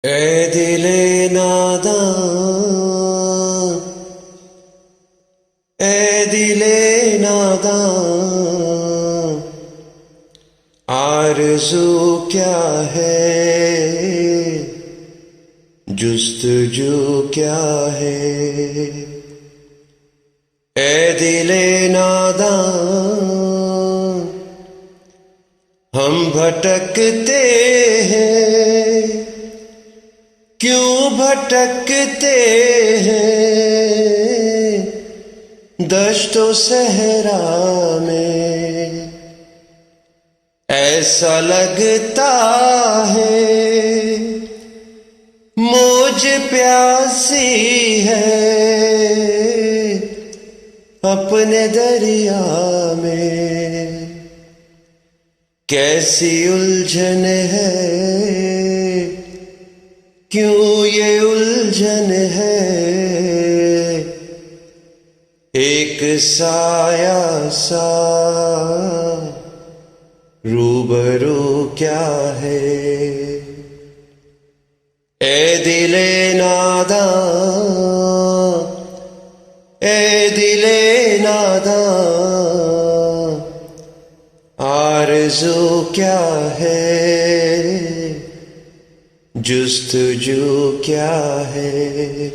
اے دل ناداں، اے دل ناداں، آرزو کیا ہے، جستجو کیا ہے؟ اے دل ناداں، ہم بھٹکتے ہیں، کیوں بھٹکتے ہیں دشت و صحرا میں؟ ایسا لگتا ہے موج پیاسی ہے اپنے دریا میں، کیسی الجھن ہے، کیوں یہ الجھن ہے؟ ایک سایہ سا روبرو کیا ہے؟ اے دل ناداں، اے دل ناداں، آرزو کیا ہے، جستجو کیا ہے؟